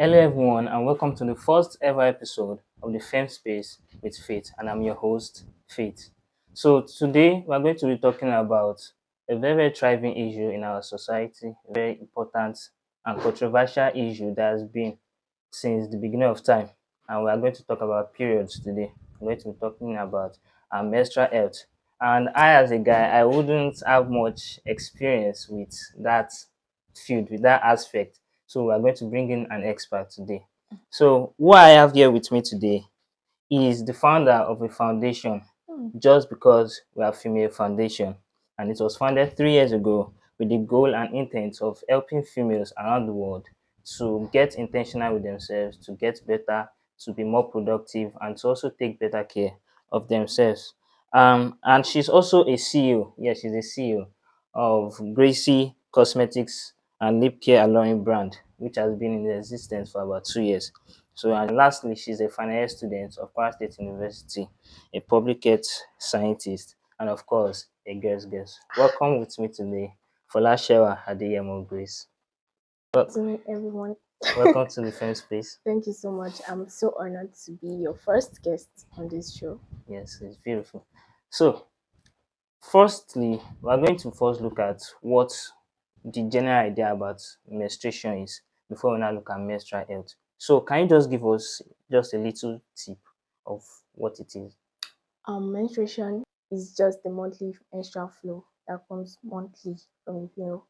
Hello everyone and welcome to the first ever episode of the FemmeSpace with Faith, and I'm your host, Faith. So today we're going to be talking about a very thriving issue in our society, a very important and controversial issue that has been since the beginning of time. And we are going to talk about periods today. We're going to be talking about our menstrual health. And I, as a guy, I wouldn't have much experience with that field, with that aspect. So we are going to bring in an expert today. So who I have here with me today is the founder of a foundation, Just Because We Are Female Foundation. And it was founded 3 years ago with the goal and intent of helping females around the world to get intentional with themselves, to get better, to be more productive, and to also take better care of themselves. And she's also a CEO. Yes, she's a CEO of Gracie Cosmetics and Lip Care Alluring brand, which has been in existence for about 2 years. So, and lastly, she's a final year student of Kwara State University, a public health scientist, and of course, a girl's guest. Welcome with me today, Folashewa Adeyemo Grace. Well, To everyone. welcome to the Fem Space. Thank you so much. I'm so honored to be your first guest on this show. Yes, it's beautiful. So, firstly, we're going to first look at what the general idea about menstruation is before we now look at menstrual health. So, can you just give us just a little tip of what it is? Menstruation is just the monthly menstrual flow that comes monthly from the female.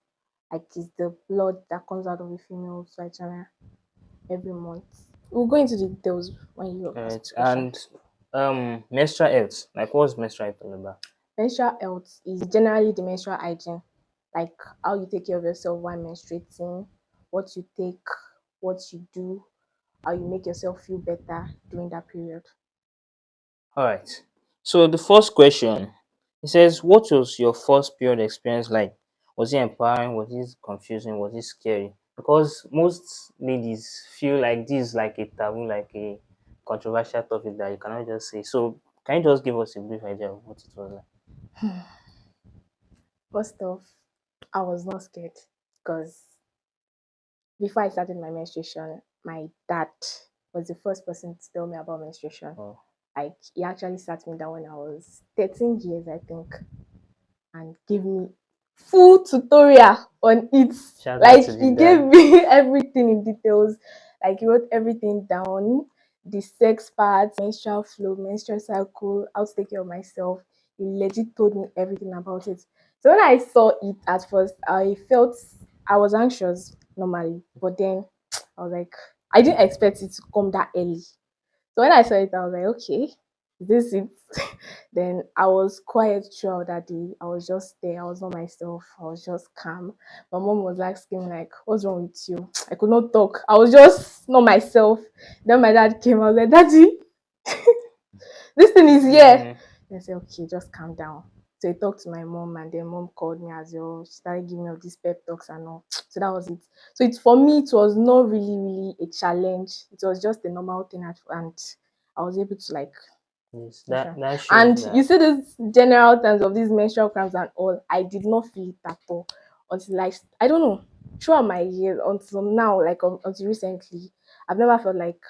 Like it's the blood that comes out of the female's vagina every month. We'll go into the details when you ask Right. the question. And menstrual health, like what's menstrual health all about? Menstrual health is generally the menstrual hygiene, like how you take care of yourself while menstruating, what you take, what you do, how you make yourself feel better during that period. All right. So the first question, it says, what was your first period experience like? Was it empowering? Was it confusing? Was it scary? Because most ladies feel like this is like a taboo, like a controversial topic that you cannot just say. So can you just give us a brief idea of what it was like? First off, I was not scared because before I started my menstruation, my dad was the first person to tell me about menstruation. Oh, Like he actually sat me down when I was 13 years, I think, and gave me full tutorial on it. shout out Like to the he gave dad. me everything in details. Like he wrote everything down, the sex parts, menstrual flow, menstrual cycle, how to take care of myself. He legit told me everything about it. So when I saw it at first, I was anxious normally, but then I was like, I didn't expect it to come that early. So when I saw it, I was like, okay, this is then I was quiet throughout that day. I was just there. I was not myself. I was just calm. My mom was like screaming, like, what's wrong with you? I could not talk. I was just not myself. Then my dad came. I was like, Daddy, this thing is here. Mm, They said, okay, just calm down. So I talked to my mom, and then mom called me as well. She started giving me all these pep talks and all. So that was it. So it's for me, it was not really a challenge. It was just a normal thing, and I was able to like yes, menstrual. that shows And you that. see this general terms of these menstrual cramps and all, I did not feel it at all until like I don't know, throughout my years until now, like until recently, I've never felt like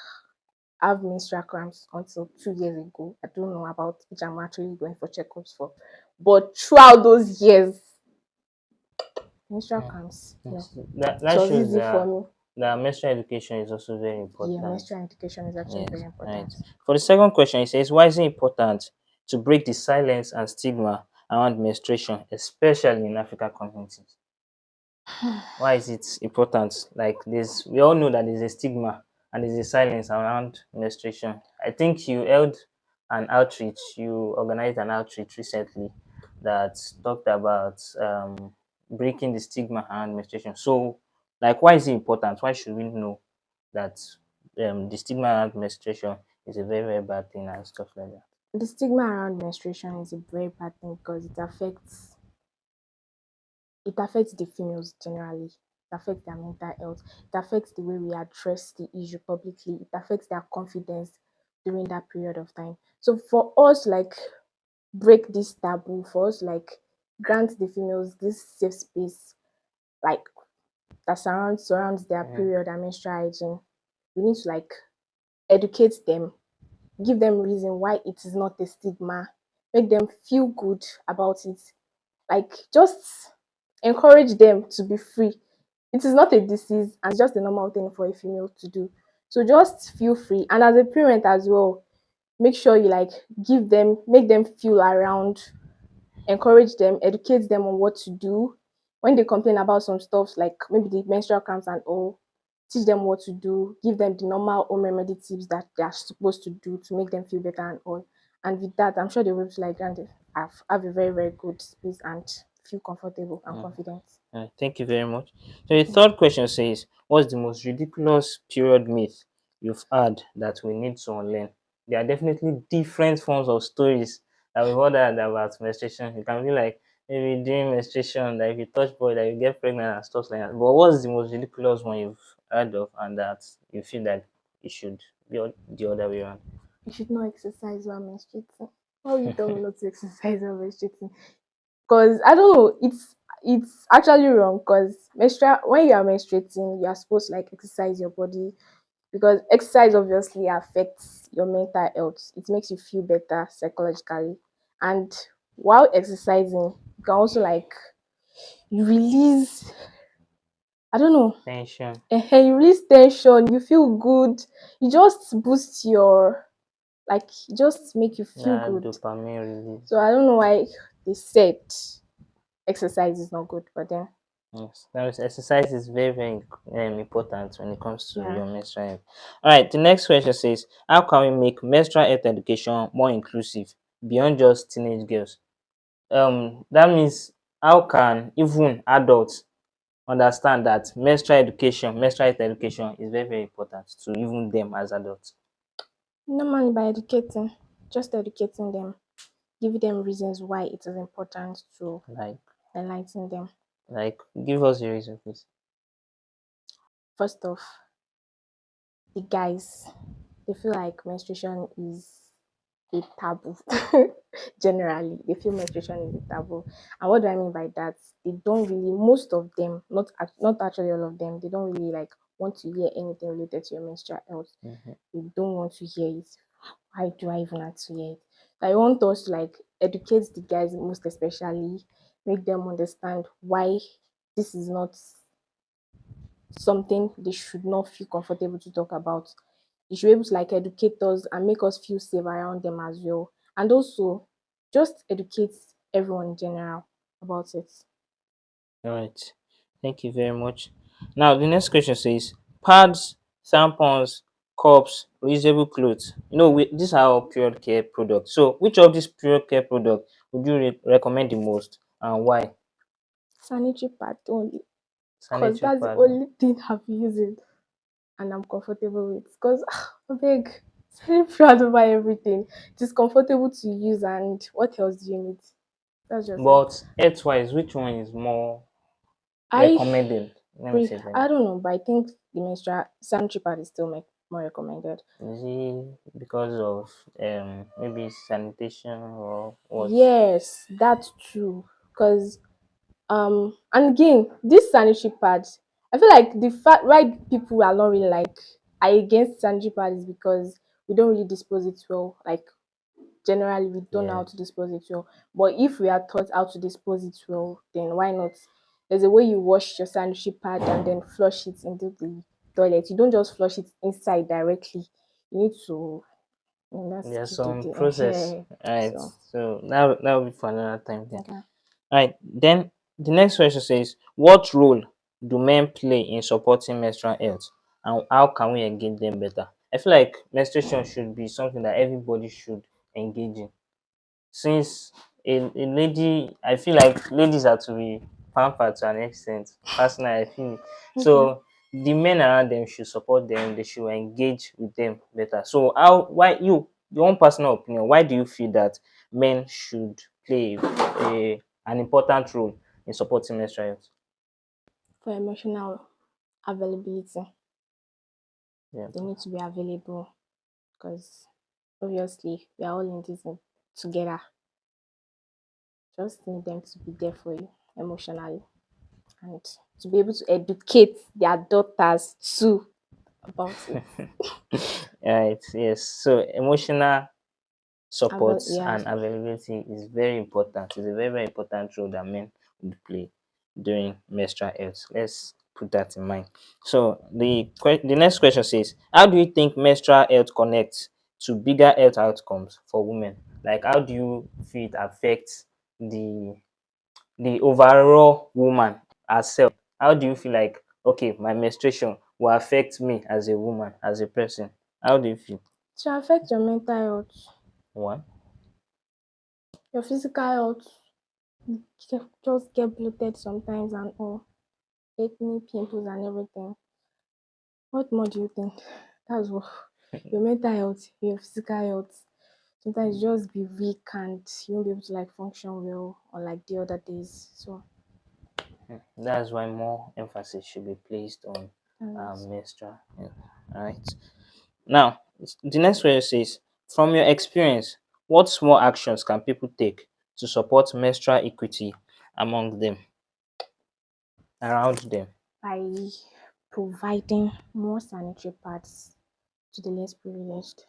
I have menstrual cramps until 2 years ago. I don't know about which I'm actually going for checkups for. But throughout those years, menstrual Mm, cramps, no. yes, that It was shows easy for that me. menstrual education is also very Yeah, important. menstrual education is actually very Yes, right. important. For the second question, it says, why is it important to break the silence and stigma around menstruation, especially in African communities? Why is it important? Like this, we all know that there's a stigma and there's a silence around menstruation. I think you held an outreach, you organized an outreach recently that talked about breaking the stigma around menstruation. So, like, why is it important? Why should we know that the stigma around menstruation is a very bad thing and stuff like that? The stigma around menstruation is a very bad thing because it affects the females generally. It affects their mental health. It affects the way we address the issue publicly. It affects their confidence during that period of time. So for us, like break this taboo, for us, like grant the females this safe space, like that surrounds their Mhm. period and menstrual hygiene. We need to like educate them, give them reason why it is not a stigma, make them feel good about it. Like just encourage them to be free. It is not a disease and it's just a normal thing for a female to do. So just feel free. And as a parent as well, make sure you like give them, make them feel around, encourage them, educate them on what to do. When they complain about some stuff like maybe the menstrual cramps and all, teach them what to do, give them the normal home remedy tips that they are supposed to do to make them feel better and all. And with that, I'm sure they will be like and have a very, very good space and feel comfortable and Mm. confident. Thank you very much. So the third question says, what's the most ridiculous period myth you've had that we need to unlearn? There are definitely different forms of stories that we've heard about menstruation. You can be like, maybe during menstruation, that if you touch boy, that you get pregnant and stuff like that. But what's the most ridiculous one you've heard of and that you feel that it should be the other way around? You should not exercise while menstruating. Why will you tell me not to exercise while menstruating? Because I don't know, it's actually wrong. Because menstrual when you are menstruating, you are supposed to like exercise your body, because exercise obviously affects your mental health. It makes you feel better psychologically, and while exercising, you can also like you release. I don't know. Tension, You release tension. You feel good. You just boost your like just make you feel good. dopamine release. So I don't know why they said exercise is not good, but then Yes, that is, exercise is very, very important when it comes to yeah. your menstrual health. All right, the next question says, how can we make menstrual health education more inclusive beyond just teenage girls? That means how can even adults understand that menstrual health education is very, very important to even them as adults? Normally by educating, just educating them, give them reasons why it is important to Like, enlighten them. give us a reason, please. First off, the guys, they feel like menstruation is a taboo. Generally, they feel menstruation is a taboo. And what do I mean by that? They don't really, most of them, not actually all of them, they don't really like want to hear anything related to your menstrual health. Mhm. They don't want to hear it. Why do I even have to hear it? I want us to like educate the guys most especially, make them understand why this is not something they should not feel comfortable to talk about. You should be able to like educate us and make us feel safe around them as well. And also just educate everyone in general about it. All right. Thank you very much. Now, the next question says pads, tampons, cups, reusable clothes. These are all period care products. So, which of these period care products would you recommend the most and why? Sanitary pad only, because Sanitary that's the pad. only thing I've used and I'm comfortable with. Because I beg, sanitary pad over everything. It is comfortable to use, and what else do you need? That's just it. But health wise, which one is more I recommended? Let me say it like I that. don't know, but I think the menstrual sanitary pad is still more recommended. Is it because of maybe sanitation or what? Yes, that too. Because and again, this sanitary pads, I feel like the fact why people are not really like are against sanitary pad is because we don't really dispose it well. Like generally, we don't know how to Yes. dispose it well. But if we are taught how to dispose it well, then why not? There's a way you wash your sanitary pad and then flush it into the toilet. You don't just flush it inside directly. You need to that's There's the some process. the All right. so So that will be for another time then. okay. Right. Then the next question says, what role do men play in supporting menstrual health and how can we engage them better? I feel like menstruation should be something that everybody should engage in. Since a lady, I feel like ladies are to be pampered to an extent. Personally, I feel it. Okay. So the men around them should support them, they should engage with them better. So how why your own personal opinion, why do you feel that men should play an important role in supporting menstrual health? For emotional availability, Yeah. they need to be available because obviously we are all in this together. Just need them to be there for you emotionally and to be able to educate their daughters too. about it. Right, yes. So emotional support Yeah, and availability is very important. It's a very, very important role that men would play during menstrual health. Let's put that in mind. So the next question says, how do you think menstrual health connects to bigger health outcomes for women? Like, how do you feel it affects the overall woman herself? How do you feel like, okay, my menstruation will affect me as a woman, as a person? How do you feel? to affect your mental health, One. your physical health. Just get bloated sometimes and all, acne, pimples, and everything. What more do you think? That's what your mental health, your physical health. Sometimes you just be weak and you won't be able to like function well or like the other days. So That's why more emphasis should be placed on that's menstrual. Yeah. All right. Now, the next question says, from your experience, what small actions can people take to support menstrual equity among them, around them? by providing more sanitary pads to the less privileged,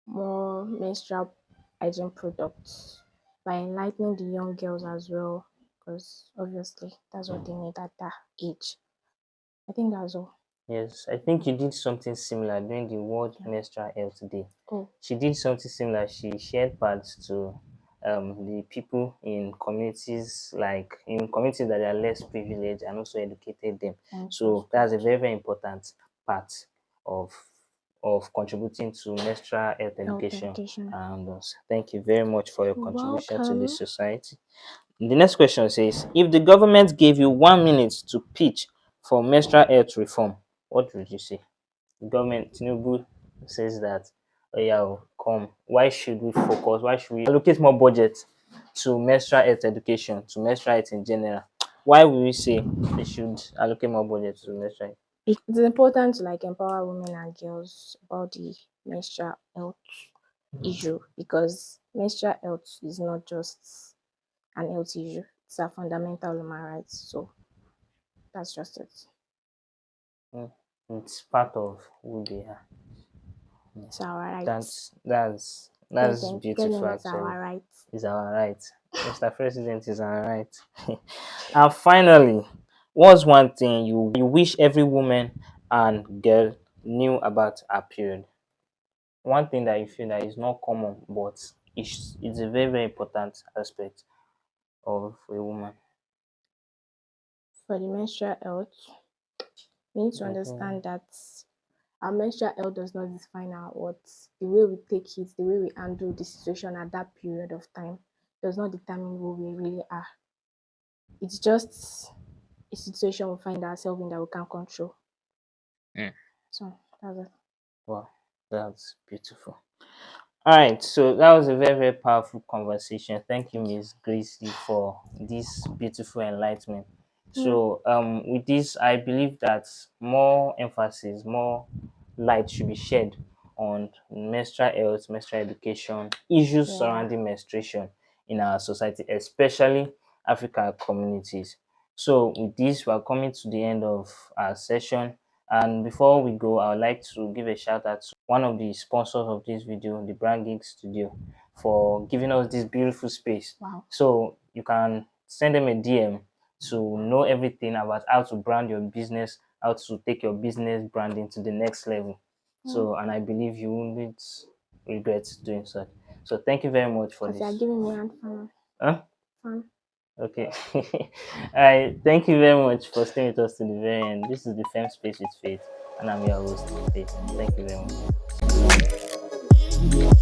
more menstrual hygiene products, by enlightening the young girls as well, because obviously that's what they need at that age. I think that's all. Yes, I think you did something similar during the World Yeah. Menstrual Health Day. Oh, She did something similar. She shared pads to the people in communities, like in communities that are less privileged, and also educated them. that's So good. that's a very, very important part of contributing to menstrual health Health education education. around us. Thank you very much for your You're contribution to this welcome. society. The next question says, if the government gave you 1 minute to pitch for menstrual health reform, what would you say? The government, Tinubu says that, oh yeah, oh, come, why should we focus? Why should we allocate more budget to menstrual health education, to menstrual health in general? Why would we say they should allocate more budget to menstrual health? It's important to like empower women and girls about the menstrual health issue because menstrual health is not just an health issue, it's a fundamental human right. So that's just it. Mm, it's part of who they are. Yeah. It's our right. That's beautiful Getting it's actually. our right. Is our right. Mr. President is our right. And finally, what's one thing you wish every woman and girl knew about her period? One thing that you feel that is not common, but it's a very, very important aspect of a woman. For the menstrual health, we need to Mhm. understand that our menstrual health does not define our worth. The way we take it, the way we handle the situation at that period of time does not determine who we really are. It's just a situation we find ourselves in that we can't control. Mm. So that's it. Wow, that's beautiful. All right, so that was a very, very powerful conversation. Thank you, Miss Gracie, for this beautiful enlightenment. Yeah, So, with this, I believe that more emphasis, more light should be shed on menstrual health, menstrual education, issues yeah. surrounding menstruation in our society, especially African communities. So, with this, we are coming to the end of our session. And before we go, I would like to give a shout out to one of the sponsors of this video, the Brand Geek Studio, for giving us this beautiful space. Wow. So you can send them a DM to know everything about how to brand your business, how to take your business branding to the next level. Yeah. So, and I believe you won't regret doing so. So, thank you very much for Because you are this. giving me hand fan. Huh? Fan. Okay. All right. Thank you very much for staying with us to the very end. This is the FemmeSpace with Faith, and I'm your host, Faith. Thank you very much.